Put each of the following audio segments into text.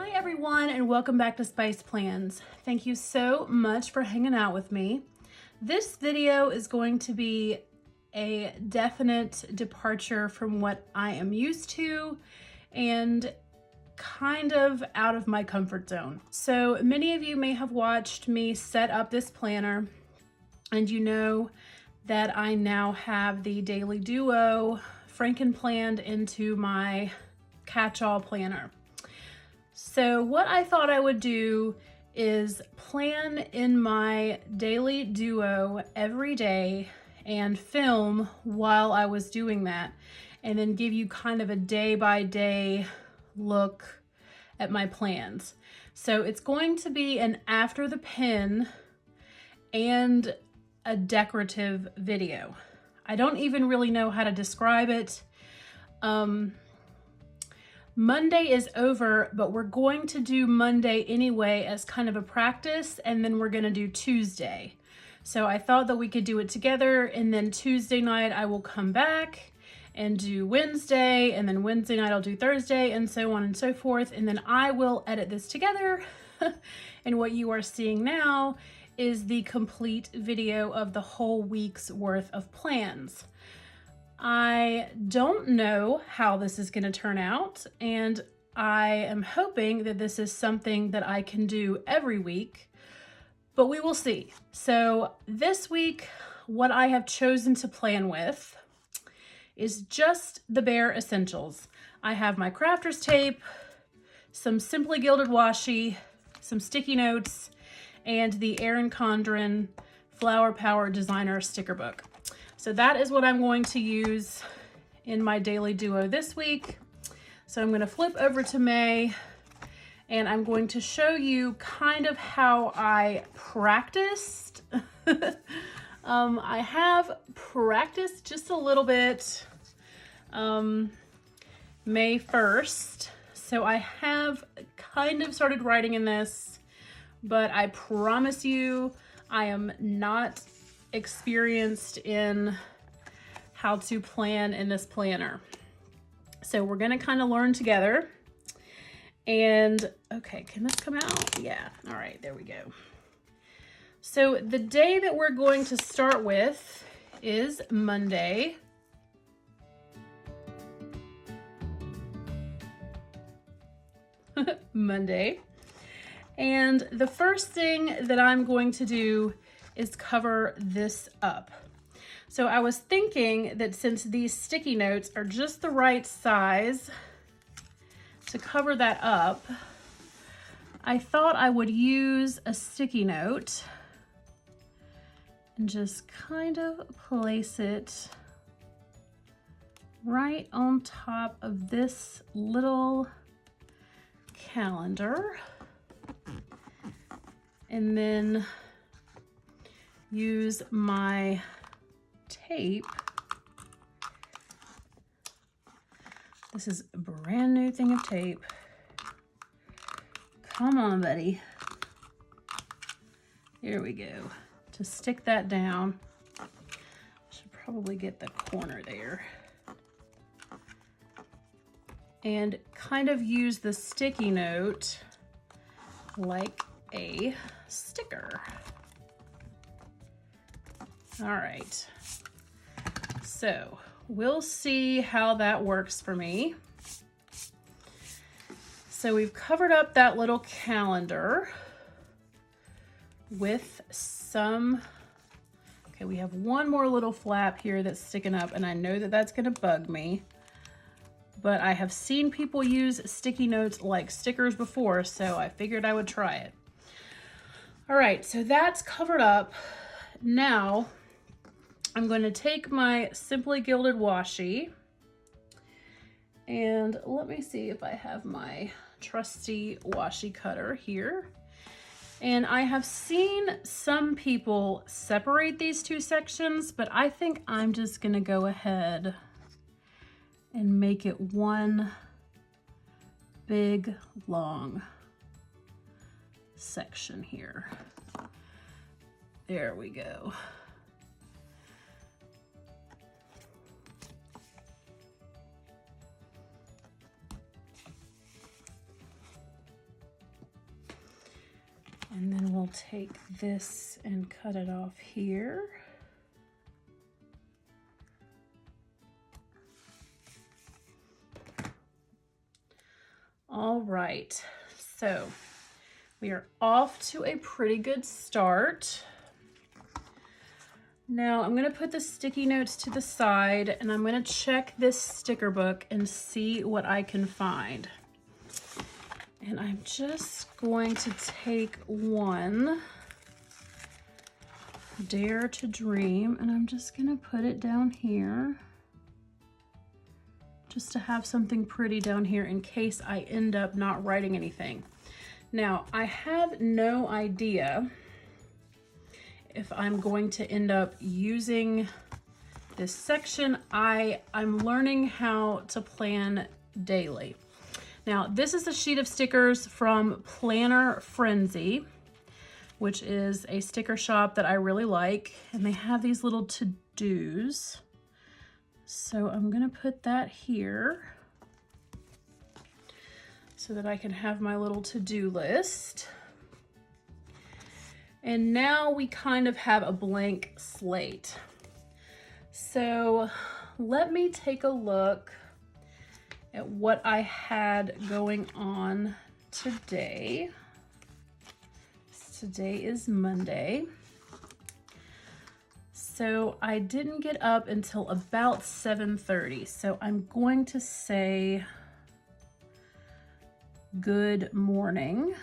Hi everyone, and welcome back to Spice Plans. Thank you so much for hanging out with me. This video is going to be a definite departure from what I am used to and kind of out of my comfort zone. So many of you may have watched me set up this planner, and you know that I now have the Daily Duo Franken-planned into my catch-all planner. So what I thought I would do is plan in my Daily Duo every day and film while I was doing that, and then give you kind of a day-by-day look at my plans. So it's going to be an after the pin and a decorative video. I don't even really know how to describe it. Monday is over, but we're going to do Monday anyway as kind of a practice, and then we're going to do Tuesday. So I thought that we could do it together, and then Tuesday night I will come back and do Wednesday, and then Wednesday night I'll do Thursday, and so on and so forth, and then I will edit this together. And what you are seeing now is the complete video of the whole week's worth of plans. I don't know how this is going to turn out, and I am hoping that this is something that I can do every week, but we will see. So this week, what I have chosen to plan with is just the bare essentials. I have my crafter's tape, some Simply Gilded washi, some sticky notes, and the Erin Condren Flower Power Designer sticker book. So that is what I'm going to use in my Daily Duo this week. So I'm going to flip over to May, and I'm going to show you kind of how I practiced. I have practiced just a little bit May 1st. So I have kind of started writing in this, but I promise you I am not experienced in how to plan in this planner. So we're gonna kind of learn together. And okay, can this come out? Yeah, all right, there we go. So the day that we're going to start with is Monday. Monday. And the first thing that I'm going to do is cover this up. So I was thinking that since these sticky notes are just the right size to cover that up, I thought I would use a sticky note and just kind of place it right on top of this little calendar, and then use my tape. This is a brand new thing of tape. Come on, buddy. Here we go. To stick that down. Should probably get the corner there. And kind of use the sticky note like a sticker. All right, so we'll see how that works for me. So we've covered up that little calendar with some, okay, we have one more little flap here that's sticking up, and I know that that's gonna bug me, but I have seen people use sticky notes like stickers before, so I figured I would try it. All right, so that's covered up. Now, I'm going to take my Simply Gilded washi, and let me see if I have my trusty washi cutter here. And I have seen some people separate these two sections, but I think I'm just going to go ahead and make it one big, long section here. There we go. I'll take this and cut it off here. All right, so we are off to a pretty good start. Now I'm going to put the sticky notes to the side and I'm going to check this sticker book and see what I can find. And I'm just going to take one, Dare to Dream, and I'm just going to put it down here just to have something pretty down here in case I end up not writing anything. Now, I have no idea if I'm going to end up using this section. I'm learning how to plan daily. Now, this is a sheet of stickers from Planner Frenzy, which is a sticker shop that I really like, and they have these little to-dos. So I'm gonna put that here so that I can have my little to-do list. And now we kind of have a blank slate. So let me take a look at what I had going on today. Today is Monday. So I didn't get up until about 7:30. So I'm going to say good morning.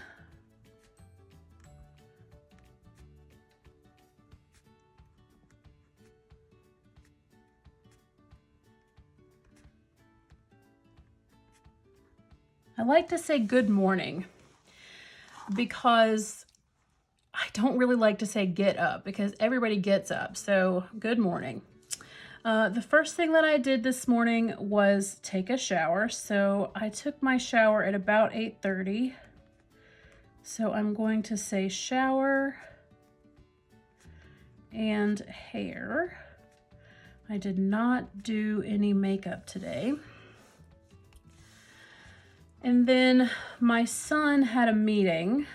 I like to say good morning because I don't really like to say get up because everybody gets up. So good morning. The first thing that I did this morning was take a shower. So I took my shower at about 8:30. So I'm going to say shower and hair. I did not do any makeup today. And then my son had a meeting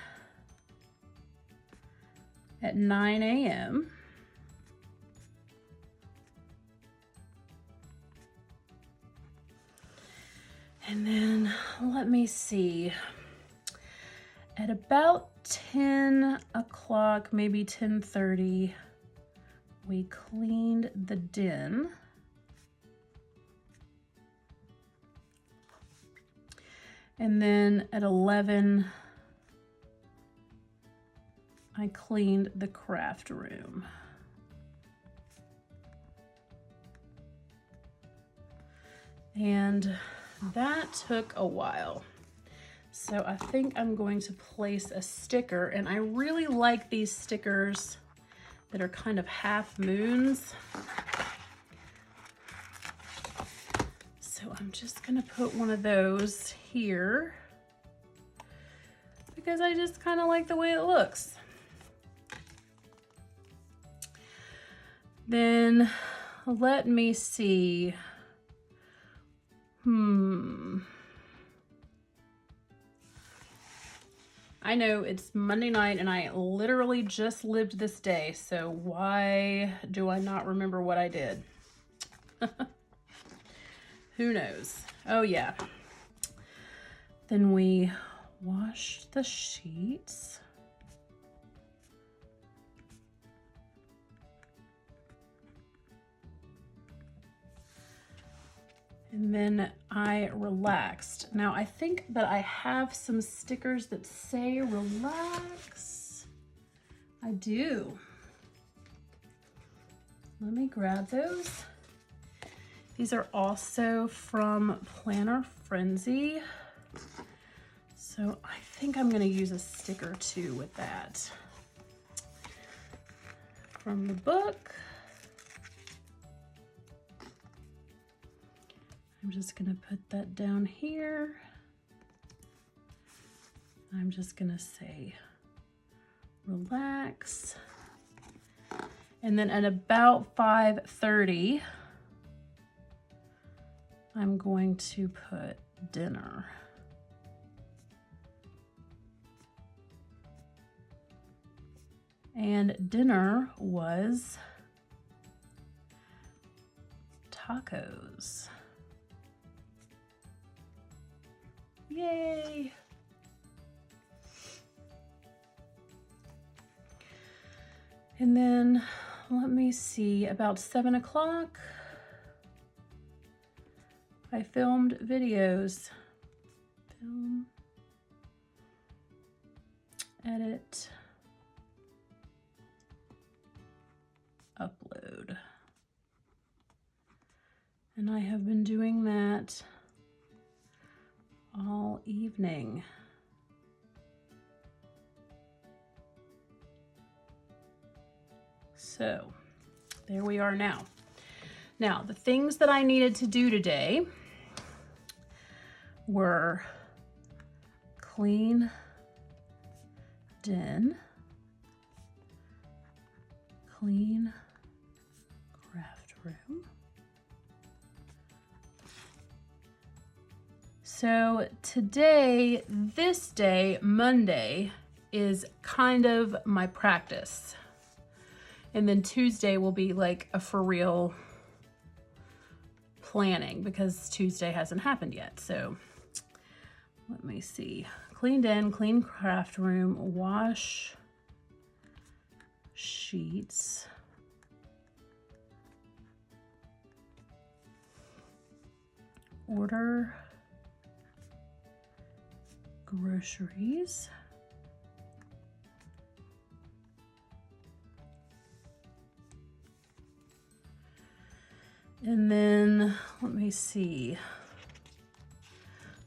at 9 a.m. And then let me see, at about 10 o'clock, maybe 10:30, we cleaned the den. And then at 11, I cleaned the craft room. And that took a while. So I think I'm going to place a sticker, and I really like these stickers that are kind of half moons. So I'm just gonna put one of those here because I just kind of like the way it looks. Then let me see. I know it's Monday night and I literally just lived this day, so why do I not remember what I did? Who knows? Oh yeah. Then we washed the sheets. And then I relaxed. Now I think that I have some stickers that say relax. I do. Let me grab those. These are also from Planner Frenzy. So I think I'm gonna use a sticker too with that. From the book. I'm just gonna put that down here. I'm just gonna say relax. And then at about 5:30, I'm going to put dinner. And dinner was tacos. Yay! And then, let me see, about 7 o'clock, I filmed videos. Film, edit, upload. And I have been doing that all evening. So there we are now. Now, the things that I needed to do today were clean den, clean craft room. So today, this day, Monday, is kind of my practice. And then Tuesday will be like a for real planning because Tuesday hasn't happened yet. So let me see. Cleaned in, clean craft room, wash sheets. Order groceries. And then, let me see,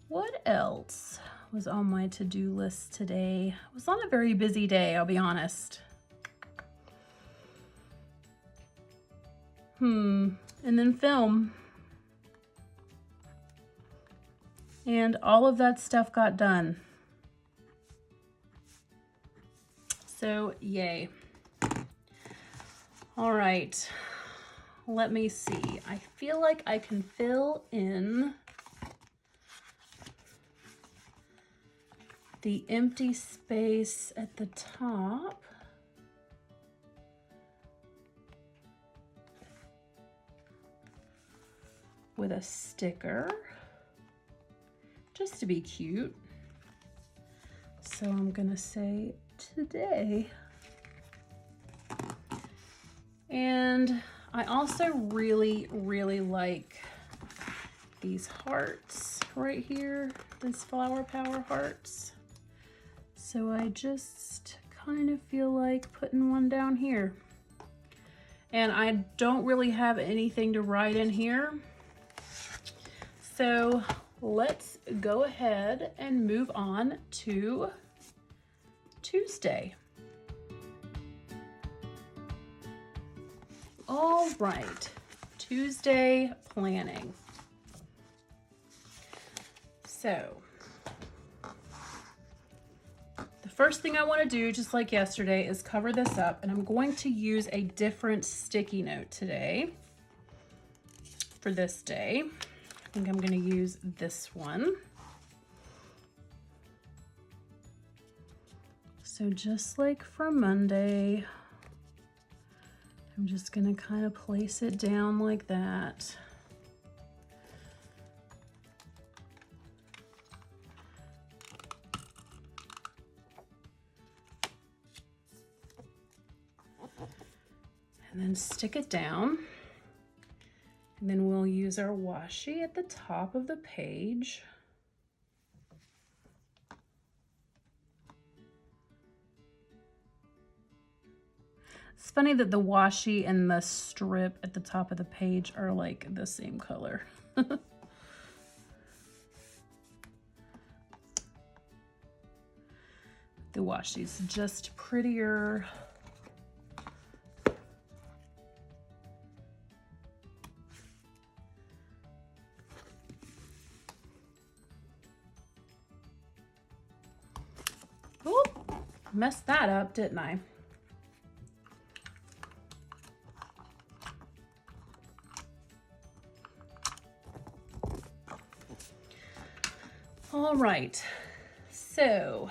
what else was on my to-do list today? It was not a very busy day, I'll be honest. And then film. And all of that stuff got done. So, yay. All right. Let me see. I feel like I can fill in the empty space at the top with a sticker, just to be cute. So I'm gonna say today. And I also really, really like these hearts right here, these flower power hearts. So I just kind of feel like putting one down here. And I don't really have anything to write in here. So let's go ahead and move on to Tuesday. All right, Tuesday planning. So, the first thing I want to do, just like yesterday, is cover this up, and I'm going to use a different sticky note today for this day. I think I'm going to use this one. So just like for Monday, I'm just gonna kind of place it down like that. And then stick it down. And then we'll use our washi at the top of the page. It's funny that the washi and the strip at the top of the page are like the same color. The washi's just prettier. Oh, messed that up, didn't I? All right, so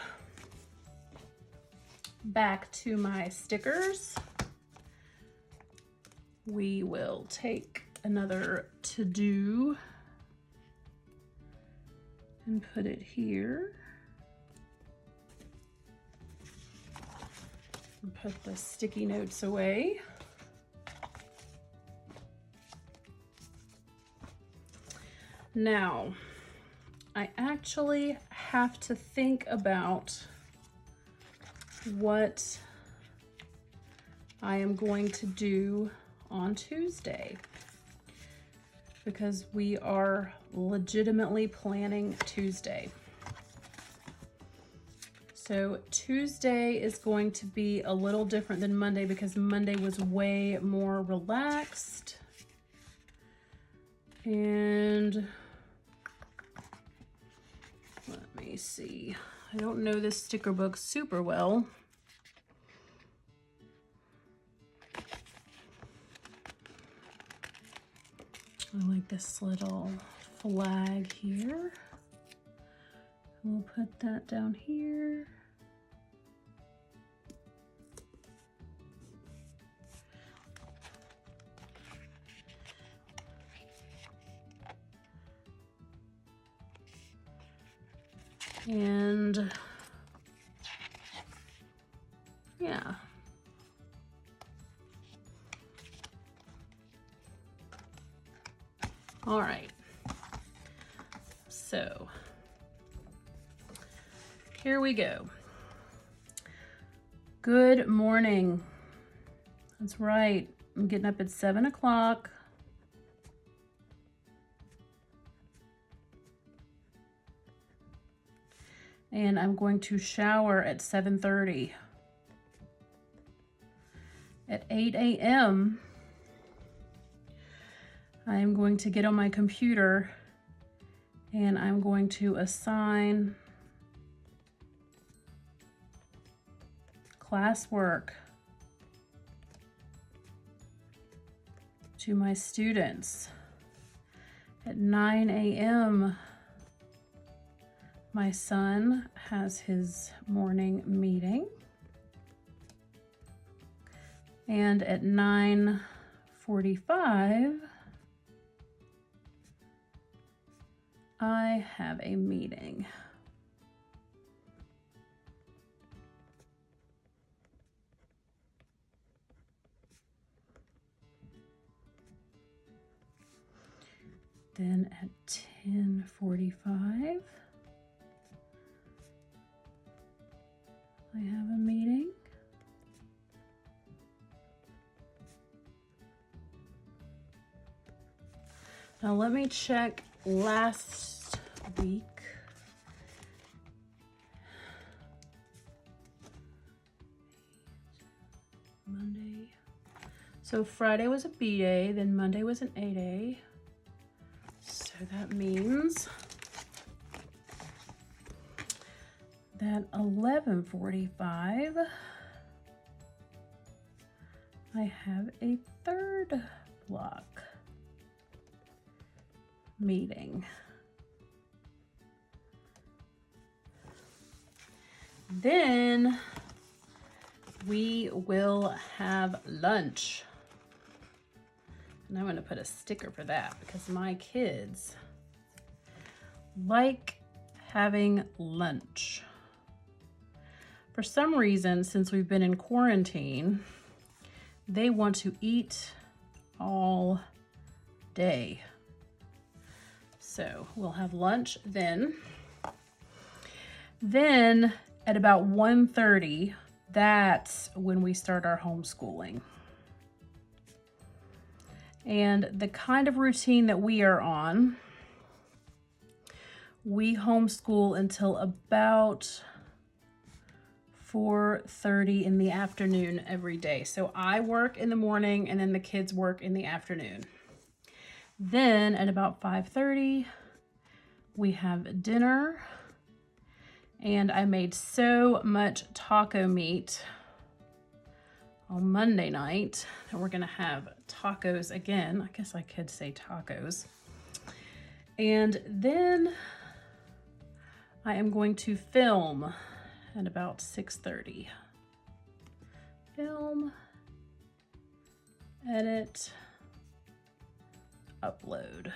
back to my stickers. We will take another to-do and put it here. And put the sticky notes away. Now, I actually have to think about what I am going to do on Tuesday, because we are legitimately planning Tuesday. So Tuesday is going to be a little different than Monday because Monday was way more relaxed. And let me see. I don't know this sticker book super well. I like this little flag here. We'll put that down here. And yeah. All right. So here we go. Good morning. That's right. I'm getting up at 7 o'clock. And I'm going to shower at 7:30. At 8 a.m., I am going to get on my computer and I'm going to assign classwork to my students. At 9 a.m., my son has his morning meeting. And at 9:45, I have a meeting. Then at 10:45, I have a meeting. Now let me check last week. Monday. So Friday was a B day, then Monday was an A day. So that means that 11:45, I have a third block meeting. Then we will have lunch. And I'm going to put a sticker for that because my kids like having lunch. For some reason, since we've been in quarantine, they want to eat all day. So we'll have lunch then. Then at about 1:30, that's when we start our homeschooling. And the kind of routine that we are on, we homeschool until about 4:30 in the afternoon every day. So I work in the morning and then the kids work in the afternoon. Then at about 5:30, we have dinner. And I made so much taco meat on Monday night that we're gonna have tacos again. I guess I could say tacos. And then I am going to film at about 6:30. film, edit, upload.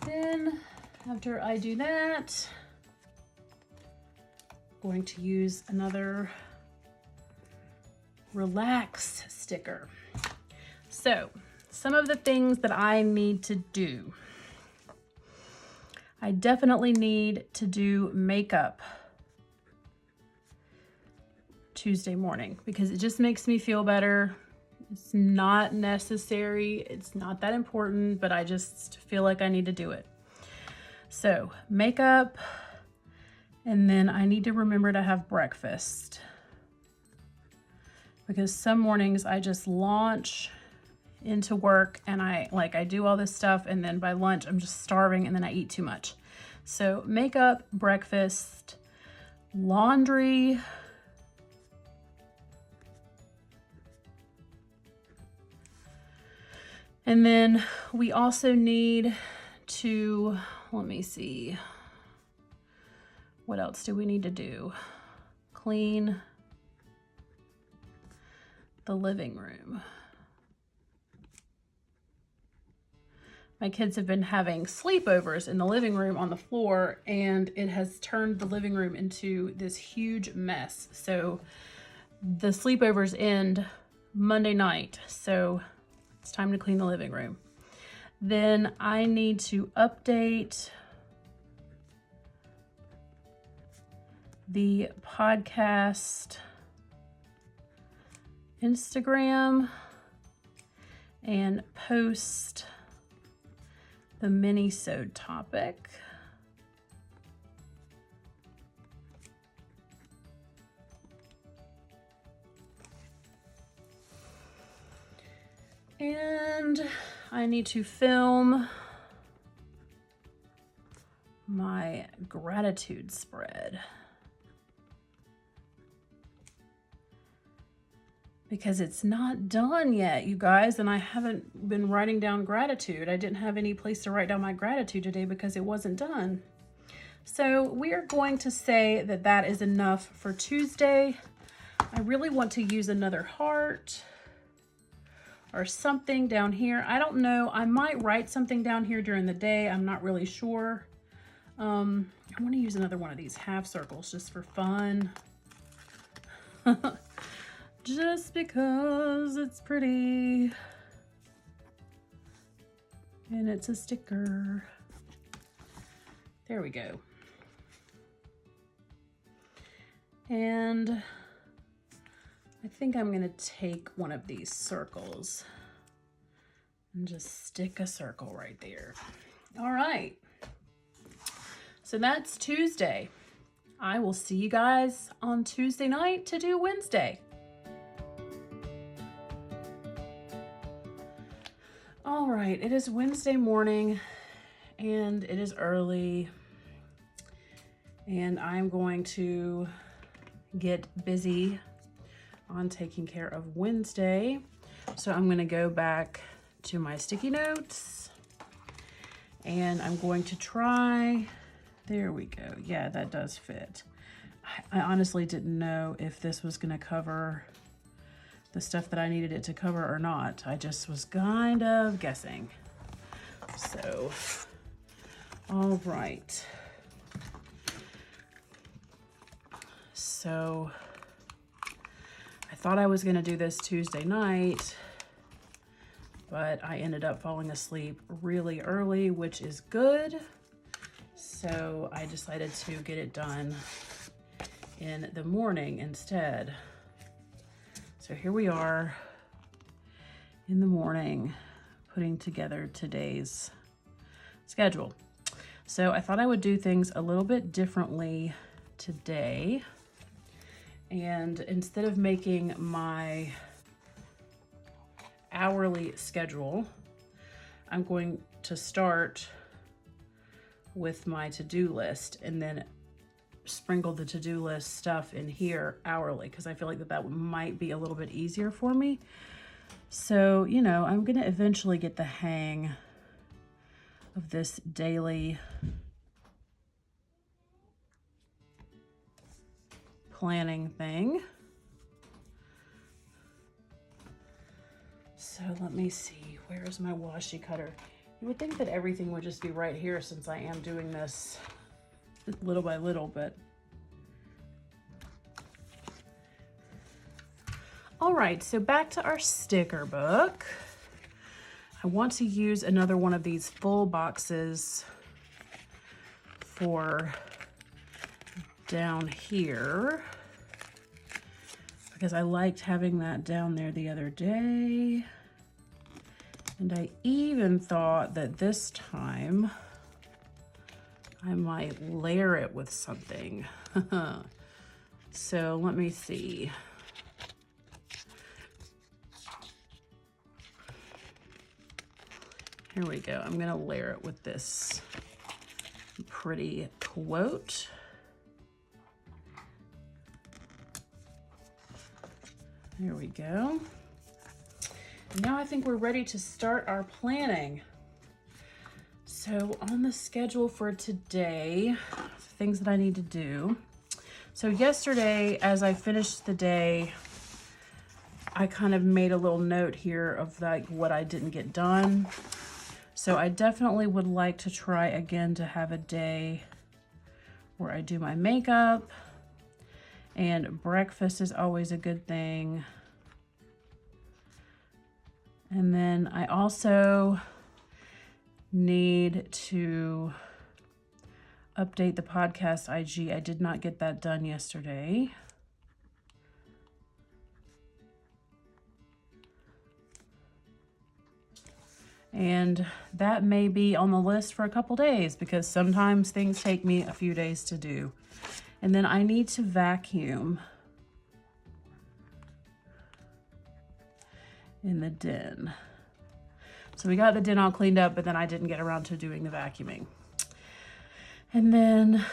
Then after I do that, I'm going to use another relax sticker. So some of the things that I need to do. I definitely need to do makeup Tuesday morning because it just makes me feel better. It's not necessary. It's not that important, but I just feel like I need to do it. So makeup, and then I need to remember to have breakfast because some mornings I just launch into work and I do all this stuff, and then by lunch I'm just starving and then I eat too much. So makeup, breakfast, laundry, and then we also need to, let me see, what else do we need to do? Clean the living room. My kids have been having sleepovers in the living room on the floor, and it has turned the living room into this huge mess. So the sleepovers end Monday night, so it's time to clean the living room. Then I need to update the podcast Instagram and post the mini-sode topic. And I need to film my gratitude spread because it's not done yet, you guys, and I haven't been writing down gratitude. I didn't have any place to write down my gratitude today because it wasn't done. So we are going to say that that is enough for Tuesday. I really want to use another heart or something down here. I don't know. I might write something down here during the day. I'm not really sure. I want to use another one of these half circles just for fun. Just because it's pretty. And it's a sticker. There we go. And I think I'm going to take one of these circles and just stick a circle right there. All right. So that's Tuesday. I will see you guys on Tuesday night to do Wednesday. All right, it is Wednesday morning and it is early, and I'm going to get busy on taking care of Wednesday. So I'm going to go back to my sticky notes and I'm going to try, there we go. Yeah, that does fit. I honestly didn't know if this was going to cover the stuff that I needed it to cover or not. I just was kind of guessing. So, all right. So I thought I was gonna do this Tuesday night, but I ended up falling asleep really early, which is good. So I decided to get it done in the morning instead. So here we are in the morning putting together today's schedule. So I thought I would do things a little bit differently today. And instead of making my hourly schedule, I'm going to start with my to-do list and then sprinkle the to-do list stuff in here hourly, because I feel like that might be a little bit easier for me. So, you know, I'm gonna eventually get the hang of this daily planning thing. So let me see, where is my washi cutter? You would think that everything would just be right here since I am doing this little by little, but. All right, so back to our sticker book. I want to use another one of these full boxes for down here because I liked having that down there the other day. And I even thought that this time I might layer it with something. So let me see. Here we go. I'm gonna layer it with this pretty quote. There we go. Now I think we're ready to start our planning. So on the schedule for today, things that I need to do. So yesterday, as I finished the day, I kind of made a little note here of like what I didn't get done. So I definitely would like to try again to have a day where I do my makeup, and breakfast is always a good thing. And then I also need to update the podcast IG. I did not get that done yesterday. And that may be on the list for a couple days because sometimes things take me a few days to do. And then I need to vacuum in the den. So we got the den all cleaned up, but then I didn't get around to doing the vacuuming. And then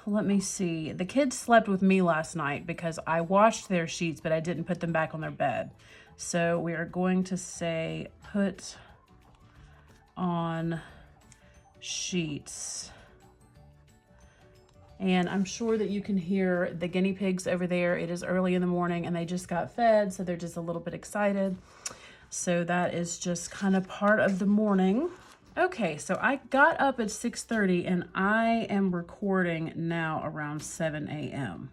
let me see. The kids slept with me last night because I washed their sheets, but I didn't put them back on their bed. So we are going to say put on sheets. And I'm sure that you can hear the guinea pigs over there. It is early in the morning and they just got fed, so they're just a little bit excited. So that is just kind of part of the morning. Okay, so I got up at 6:30 and I am recording now around 7 a.m.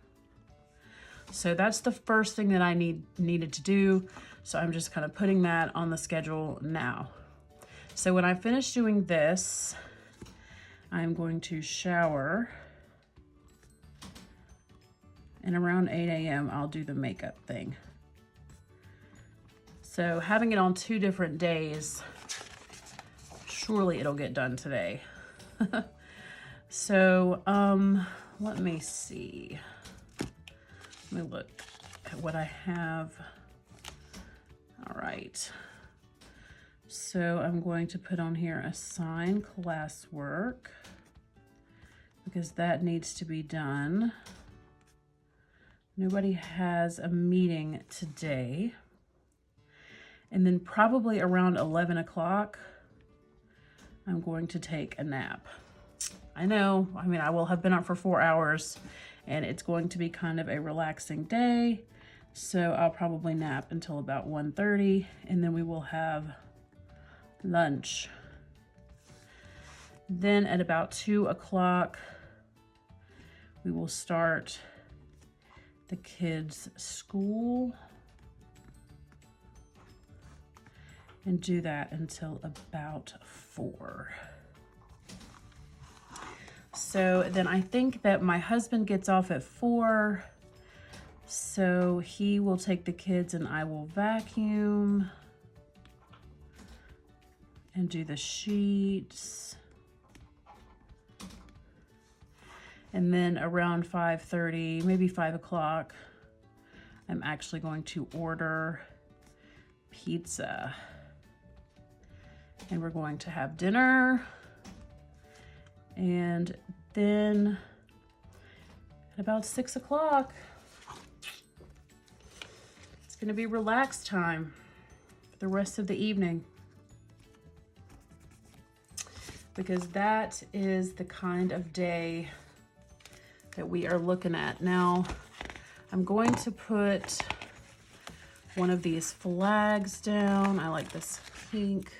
So that's the first thing that I needed to do. So I'm just kind of putting that on the schedule now. So when I finish doing this, I'm going to shower, and around 8 a.m. I'll do the makeup thing. So having it on 2 different days, surely it'll get done today. So let me see. Let me look at what I have. All right. So I'm going to put on here assign classwork because that needs to be done. Nobody has a meeting today. And then probably around 11 o'clock, I'm going to take a nap. I know, I mean, I will have been up for 4 hours and it's going to be kind of a relaxing day. So I'll probably nap until about 1:30 and then we will have lunch. Then at about 2 o'clock, we will start the kids' school and do that until about 4. So then I think that my husband gets off at 4, so he will take the kids and I will vacuum and do the sheets. And then around 5:30, maybe 5 o'clock, I'm actually going to order pizza. And we're going to have dinner. And then at about 6 o'clock, it's gonna be relax time for the rest of the evening. Because that is the kind of day that we are looking at. Now, I'm going to put one of these flags down. I like this pink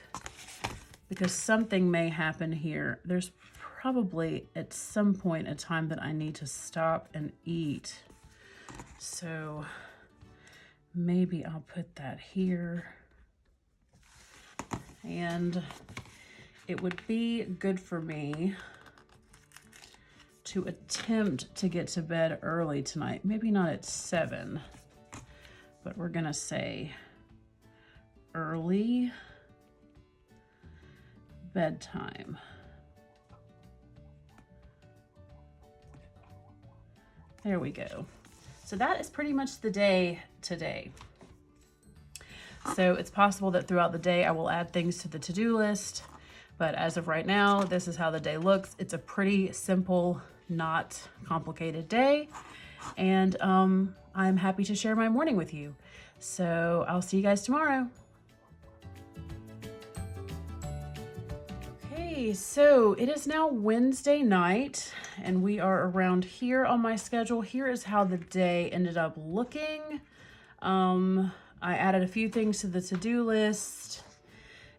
because something may happen here. There's probably at some point a time that I need to stop and eat. So maybe I'll put that here. And it would be good for me to attempt to get to bed early tonight. Maybe not at 7, but we're gonna say early bedtime. There we go. So that is pretty much the day today. So it's possible that throughout the day I will add things to the to-do list, but as of right now, this is how the day looks. It's a pretty simple, not complicated day, and I'm happy to share my morning with you. So I'll see you guys tomorrow. Okay, so it is now Wednesday night, and we are around here on my schedule. Here is how the day ended up looking. I added a few things to the to-do list,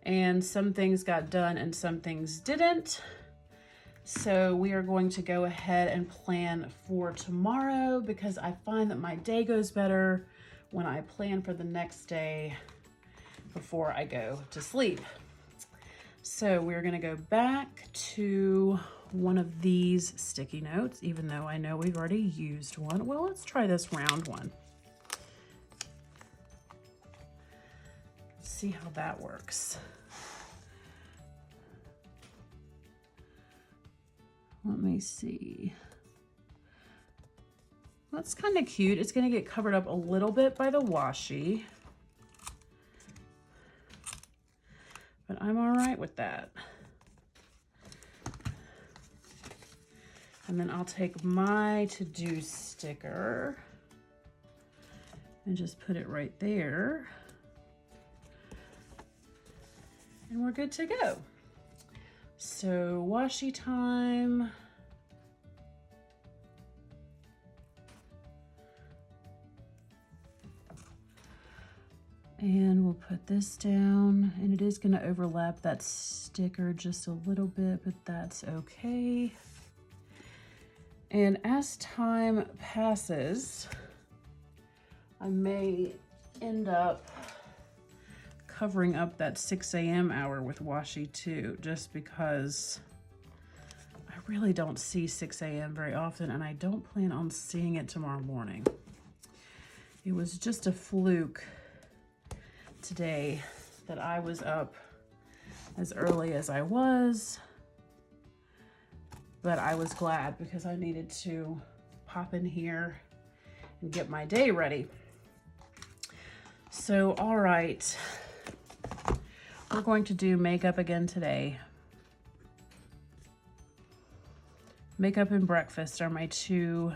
and some things got done and some things didn't. So we are going to go ahead and plan for tomorrow, because I find that my day goes better when I plan for the next day before I go to sleep. So we're gonna go back to one of these sticky notes, even though I know we've already used one. Well, let's try this round one. See how that works. Let me see. That's kind of cute. It's going to get covered up a little bit by the washi, but I'm all right with that. And then I'll take my to-do sticker and just put it right there. And we're good to go. So washi time. And we'll put this down, and it is going to overlap that sticker just a little bit, but that's okay. And as time passes, I may end up covering up that 6 a.m. hour with washi too, just because I really don't see 6 a.m. very often, and I don't plan on seeing it tomorrow morning. It was just a fluke today that I was up as early as I was, but I was glad because I needed to pop in here and get my day ready. So, all right. We're going to do makeup again today. Makeup and breakfast are my two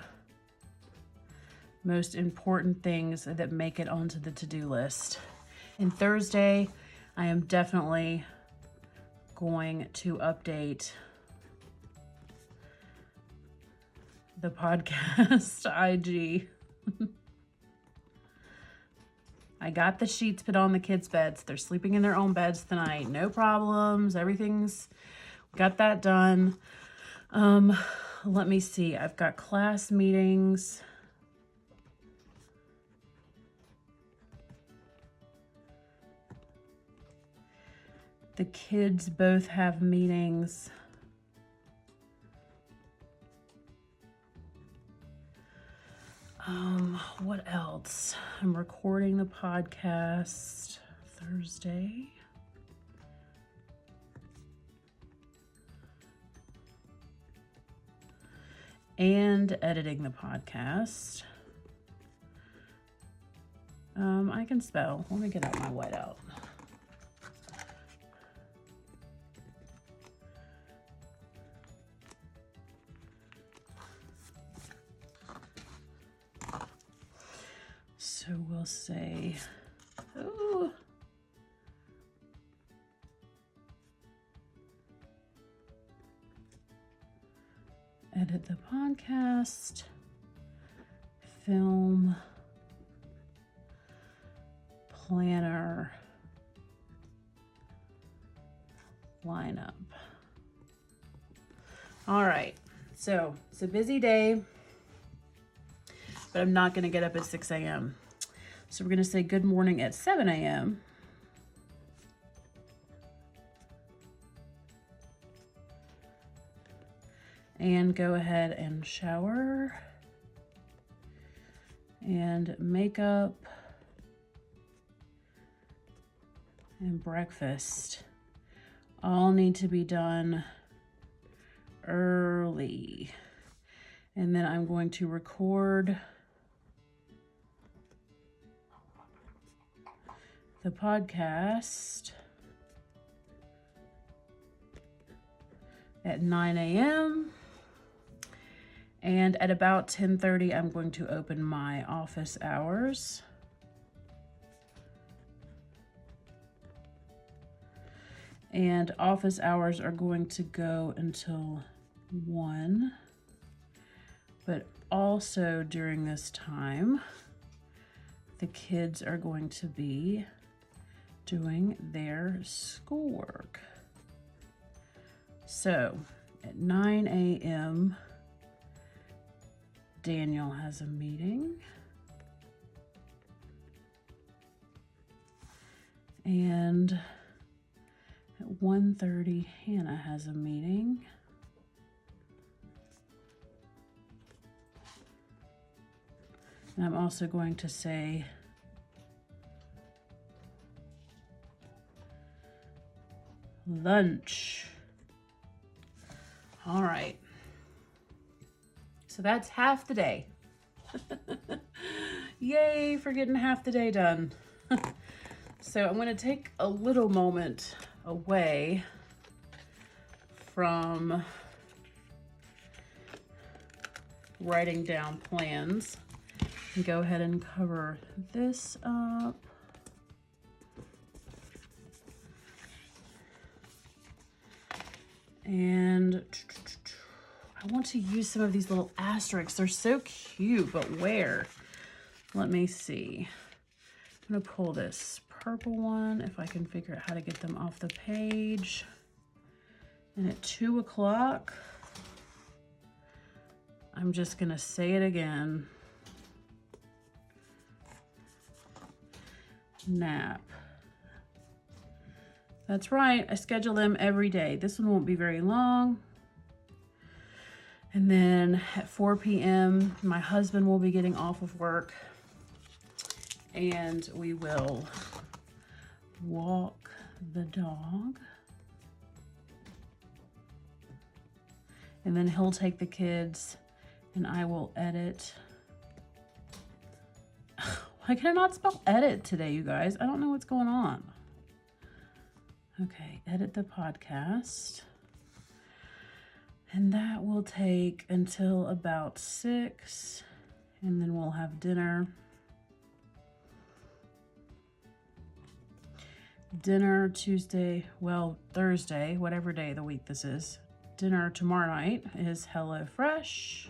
most important things that make it onto the to-do list. And Thursday, I am definitely going to update the podcast IG. I got the sheets put on the kids' beds. They're sleeping in their own beds tonight. No problems. Everything's got that done. Let me see. I've got class meetings. The kids both have meetings. What else? I'm recording the podcast Thursday. And editing the podcast. I can spell. Let me get out my whiteout. So we'll say, oh, edit the podcast, film planner lineup. All right, so it's a busy day, but I'm not gonna get up at 6 a.m. So we're gonna say good morning at 7 a.m. and go ahead and shower and makeup and breakfast all need to be done early. And then I'm going to record the podcast at 9 a.m. And at about 10:30, I'm going to open my office hours. And office hours are going to go until 1. But also during this time, the kids are going to be doing their schoolwork. So at 9 a.m., Daniel has a meeting. And at 1:30, Hannah has a meeting. And I'm also going to say lunch. All right. So that's half the day. Yay for getting half the day done. So I'm going to take a little moment away from writing down plans and go ahead and cover this up. And I want to use some of these little asterisks. They're so cute, but where? Let me see. I'm gonna pull this purple one if I can figure out how to get them off the page. And at 2 o'clock, I'm just gonna say it again. Nap. That's right, I schedule them every day. This one won't be very long. And then at 4 p.m., my husband will be getting off of work and we will walk the dog. And then he'll take the kids and I will edit. Why can I not spell edit today, you guys? I don't know what's going on. Okay, edit the podcast. And that will take until about 6, and then we'll have dinner. Dinner Tuesday, well, Thursday, whatever day of the week this is. Dinner tomorrow night is HelloFresh.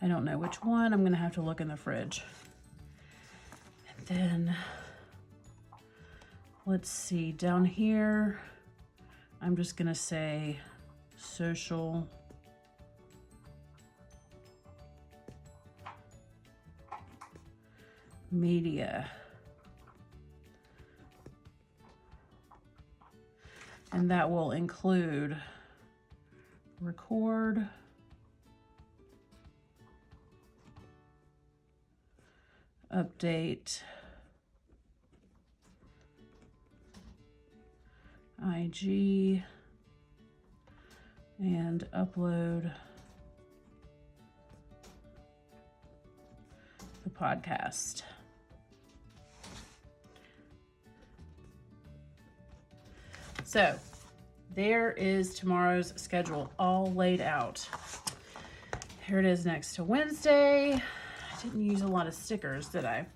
I don't know which one. I'm gonna have to look in the fridge. And then, let's see, down here, I'm just gonna say social media. And that will include record, update, IG, and upload the podcast. So there is tomorrow's schedule all laid out. Here it is next to Wednesday. I didn't use a lot of stickers, did I?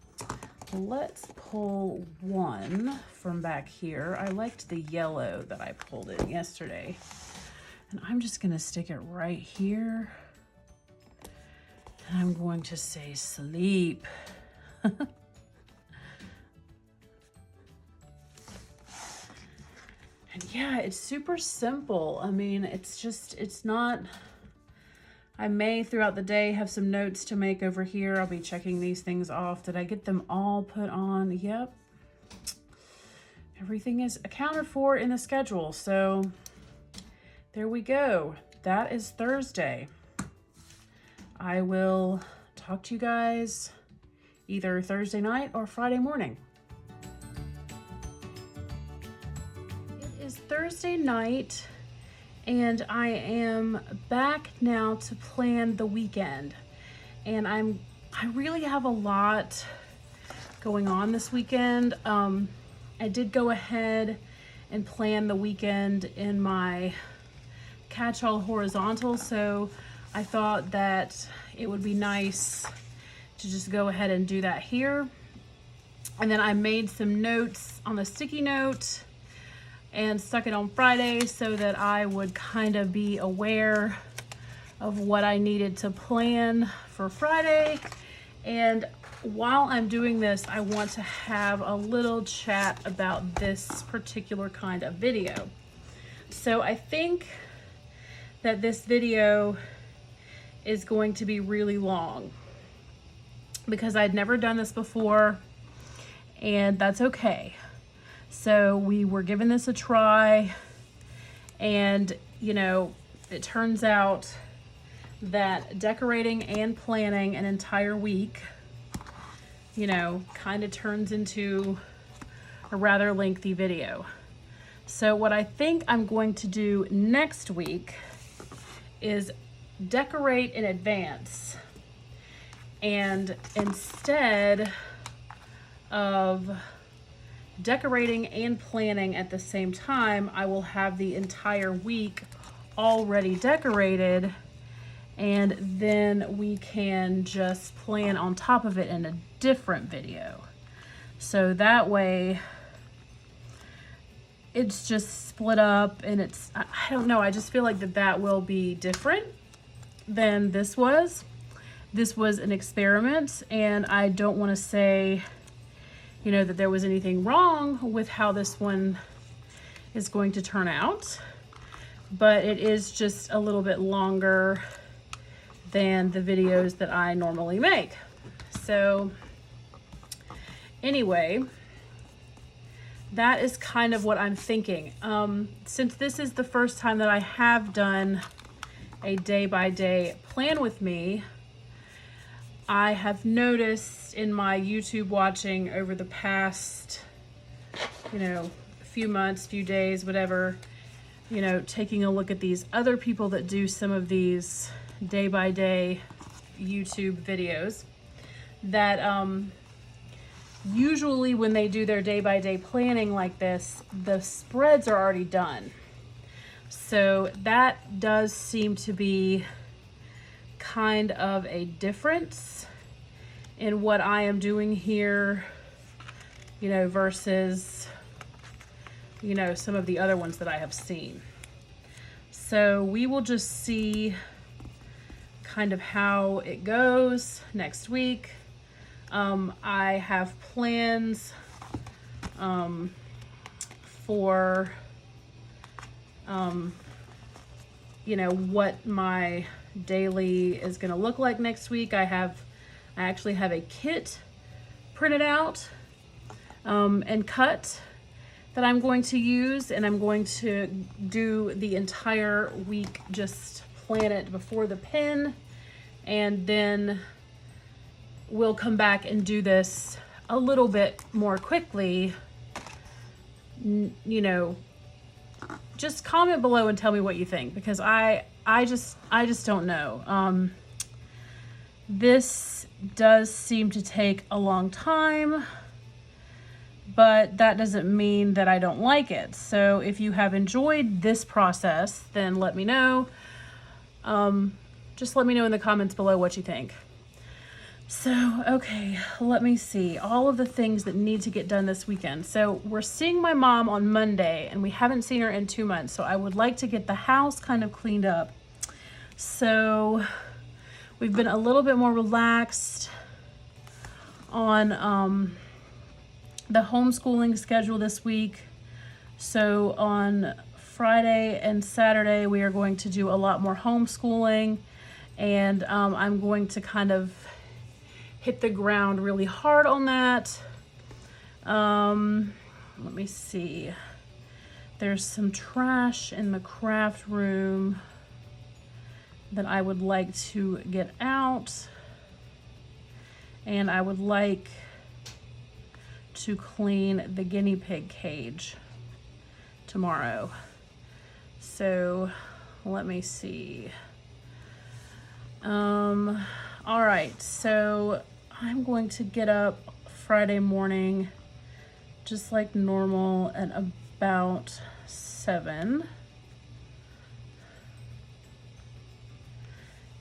Let's pull one from back here. I liked the yellow that I pulled in yesterday. And I'm just gonna stick it right here. And I'm going to say sleep. And yeah, it's super simple. I mean, it's not, I may throughout the day have some notes to make over here. I'll be checking these things off. Did I get them all put on? Yep. Everything is accounted for in the schedule. So there we go. That is Thursday. I will talk to you guys either Thursday night or Friday morning. It is Thursday night and I am back now to plan the weekend. And I really have a lot going on this weekend. I did go ahead and plan the weekend in my catch-all horizontal, so I thought that it would be nice to just go ahead and do that here. And then I made some notes on the sticky note and stuck it on Friday so that I would kind of be aware of what I needed to plan for Friday. And while I'm doing this, I want to have a little chat about this particular kind of video. So I think that this video is going to be really long because I'd never done this before, and that's okay. So we were giving this a try, and you know, it turns out that decorating and planning an entire week, you know, kind of turns into a rather lengthy video. So what I think I'm going to do next week is decorate in advance, and instead of decorating and planning at the same time, I will have the entire week already decorated, and then we can just plan on top of it in a different video. So that way it's just split up, and it's, I don't know, I just feel like that will be different than this was. This was an experiment, and I don't want to say, you know, that there was anything wrong with how this one is going to turn out, but it is just a little bit longer than the videos that I normally make. So anyway, that is kind of what I'm thinking. Since this is the first time that I have done a day-by-day plan with me, I have noticed in my YouTube watching over the past, you know, few months, few days, whatever, you know, taking a look at these other people that do some of these day-by-day YouTube videos, that usually when they do their day-by-day planning like this, the spreads are already done. So that does seem to be kind of a difference in what I am doing here, you know, versus, you know, some of the other ones that I have seen. So we will just see kind of how it goes next week. I have plans for you know, what my daily is going to look like next week. I actually have a kit printed out and cut that I'm going to use, and I'm going to do the entire week, just plan it before the pin, and then we'll come back and do this a little bit more quickly. You know, just comment below and tell me what you think, because I just don't know. This does seem to take a long time, but that doesn't mean that I don't like it. So if you have enjoyed this process, then let me know. Just let me know in the comments below what you think. So, okay, let me see all of the things that need to get done this weekend. So we're seeing my mom on Monday, and we haven't seen her in 2 months. So I would like to get the house kind of cleaned up. So We've been a little bit more relaxed on the homeschooling schedule this week. So on Friday and Saturday, we are going to do a lot more homeschooling, and I'm going to kind of hit the ground really hard on that. Let me see. There's some trash in the craft room that I would like to get out, and I would like to clean the guinea pig cage tomorrow. So let me see. All right, so I'm going to get up Friday morning just like normal at about 7.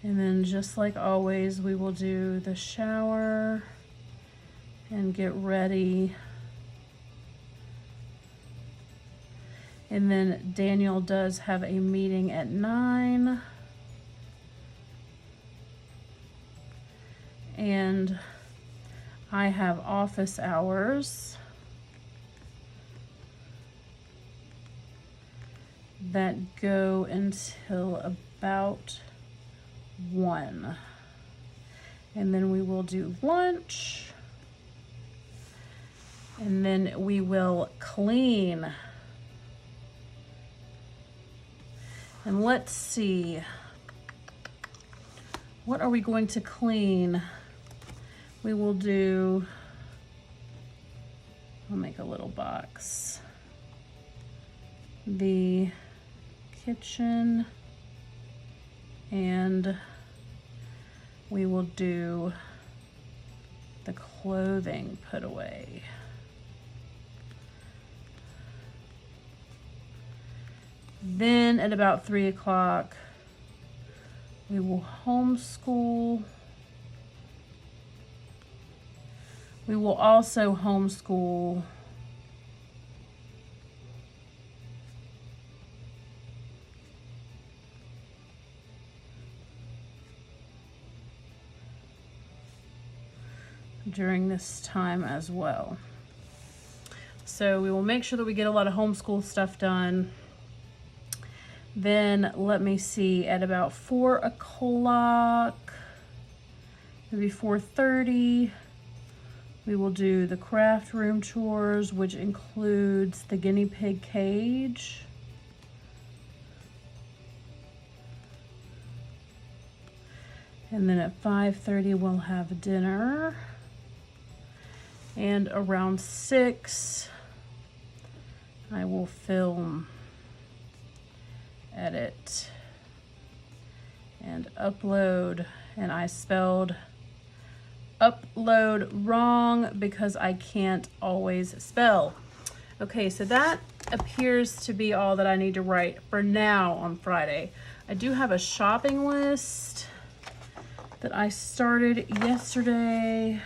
And then just like always, we will do the shower and get ready. And then Daniel does have a meeting at 9. And I have office hours that go until about 1. And then we will do lunch. And then we will clean. And let's see. What are we going to clean? We will do, I'll make a little box. The kitchen, and we will do the clothing put away. Then at about 3 o'clock, we will homeschool. We will also homeschool during this time as well. So we will make sure that we get a lot of homeschool stuff done. Then let me see, at about 4 o'clock, maybe 4:30, we will do the craft room chores, which includes the guinea pig cage. And then at 5:30, we'll have dinner. And around 6, I will film, edit, and upload. And I spelled upload wrong because I can't always spell. Okay, so that appears to be all that I need to write for now on Friday. I do have a shopping list that I started yesterday.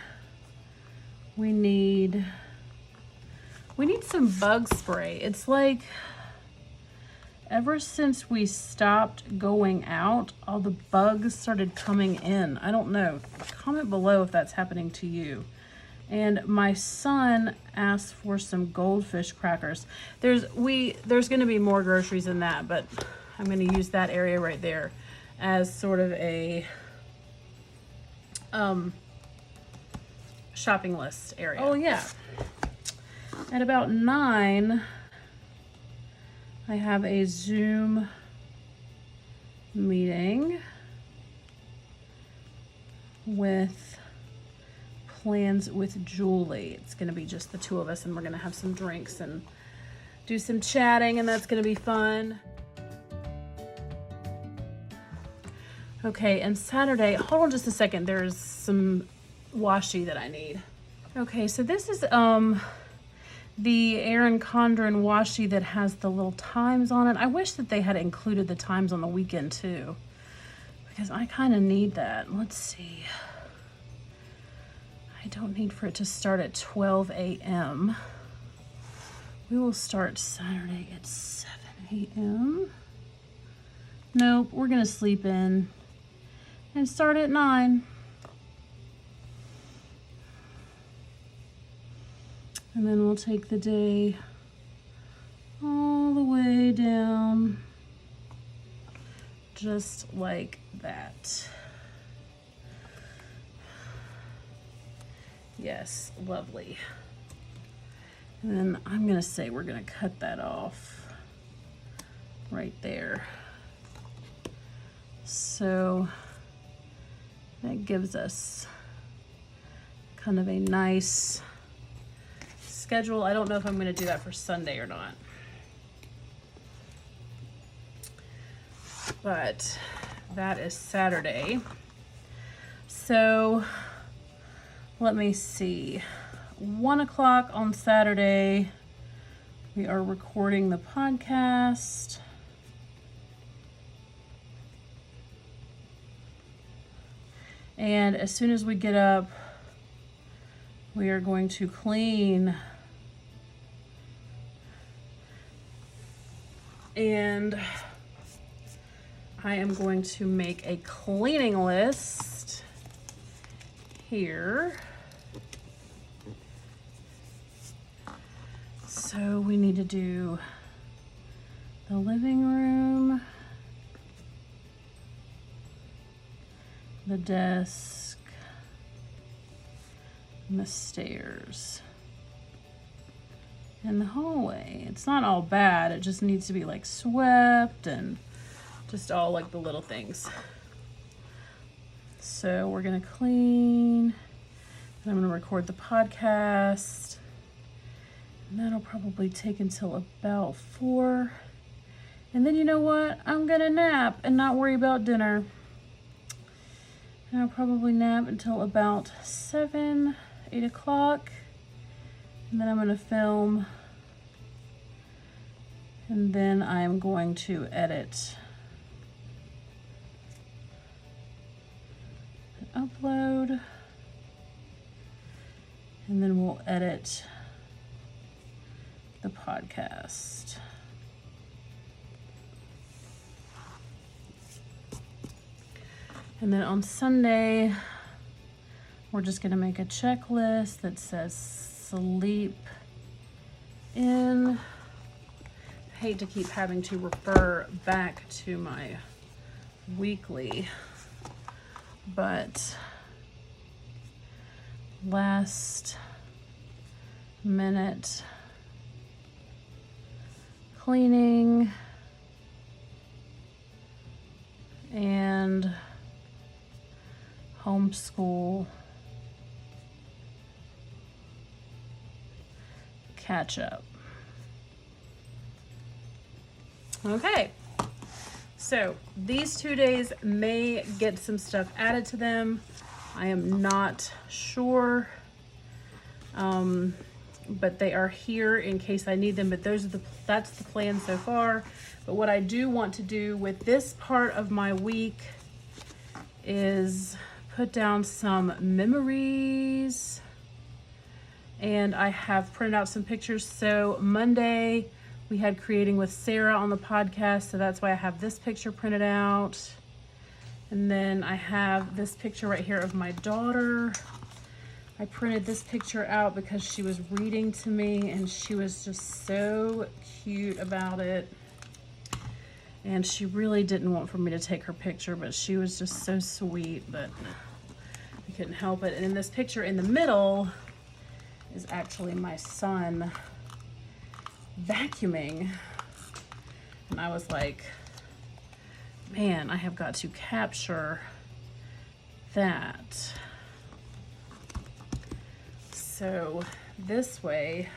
We need some bug spray. It's like ever since we stopped going out, all the bugs started coming in. I don't know. Comment below if that's happening to you. And my son asked for some goldfish crackers. There's going to be more groceries in that, but I'm going to use that area right there as sort of a shopping list area. Oh yeah. At about 9, I have a Zoom meeting with Plans with Julie. It's going to be just the two of us, and we're going to have some drinks and do some chatting, and that's going to be fun. Okay, and Saturday, hold on just a second. There's some washi that I need. Okay, so this is the Erin Condren washi that has the little times on it. I wish that they had included the times on the weekend too, because I kind of need that. Let's see. I don't need for it to start at 12 a.m. We will start Saturday at 7 a.m. Nope, we're gonna sleep in and start at 9. And then we'll take the day all the way down, just like that. Yes, lovely. And then I'm gonna say we're gonna cut that off right there. So that gives us kind of a nice schedule. I don't know if I'm gonna do that for Sunday or not. But that is Saturday. So let me see. 1 o'clock on Saturday, we are recording the podcast. And as soon as we get up, we are going to clean. And I am going to make a cleaning list here. So we need to do the living room, the desk, and the stairs, and the hallway. It's not all bad, it just needs to be like swept and just all like the little things. So we're gonna clean, and I'm gonna record the podcast, and that'll probably take until about 4. And then you know what? I'm gonna nap and not worry about dinner. And I'll probably nap until about 7, 8 o'clock. And then I'm gonna film. And then I'm going to edit and upload. And then we'll edit the podcast. And then on Sunday, we're just gonna make a checklist that says sleep in. I hate to keep having to refer back to my weekly, but last minute cleaning and homeschool catch up. Okay, so these 2 days may get some stuff added to them. I am not sure, but they are here in case I need them. But that's the plan so far. But what I do want to do with this part of my week is put down some memories, and I have printed out some pictures. So Monday we had Creating with Sarah on the podcast, so that's why I have this picture printed out. And then I have this picture right here of my daughter. I printed this picture out because she was reading to me and she was just so cute about it. And she really didn't want for me to take her picture, but she was just so sweet that I couldn't help it. And in this picture in the middle is actually my son vacuuming. And I was like, man, I have got to capture that. So this way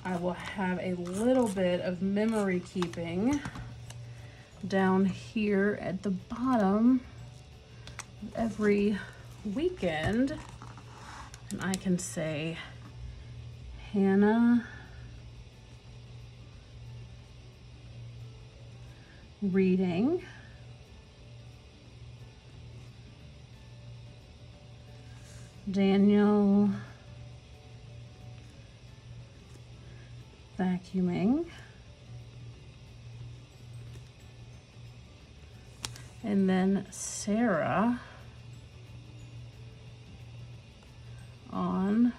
I will have a little bit of memory keeping down here at the bottom every weekend. And I can say, Hannah reading, Daniel vacuuming, And then Sarah on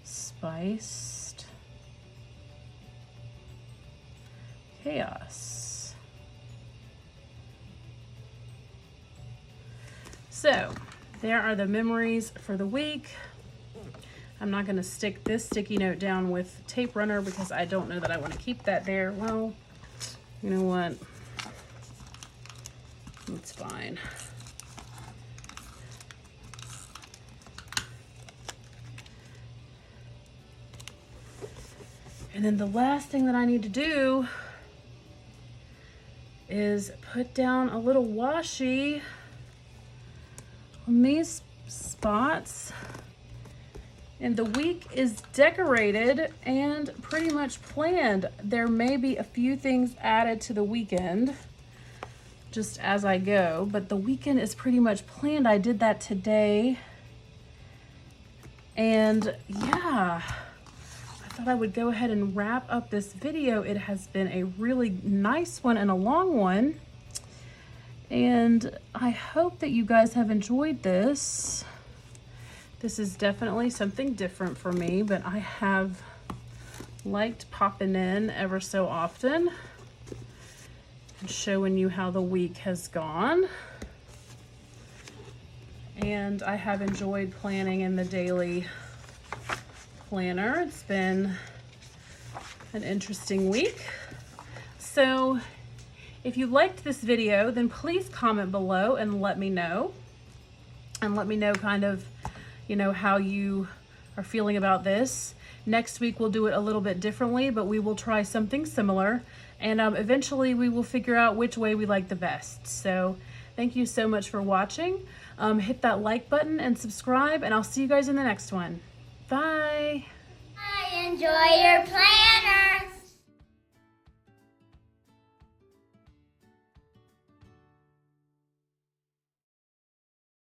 Spiced Chaos. So there are the memories for the week. I'm not going to stick this sticky note down with tape runner because I don't know that I want to keep that there. Well, you know what? It's fine. And then the last thing that I need to do is put down a little washi on these spots. And the week is decorated and pretty much planned. There may be a few things added to the weekend just as I go, but the weekend is pretty much planned. I did that today. And yeah, I thought I would go ahead and wrap up this video. It has been a really nice one and a long one. And I hope that you guys have enjoyed this. This is definitely something different for me, but I have liked popping in ever so often and showing you how the week has gone. And I have enjoyed planning in the daily planner. It's been an interesting week. So if you liked this video, then please comment below and let me know. And let me know kind of, you know, how you are feeling about this. Next week we'll do it a little bit differently, but we will try something similar. And eventually we will figure out which way we like the best. So thank you so much for watching. Hit that like button and subscribe, and I'll see you guys in the next one. Bye. I enjoy your planner.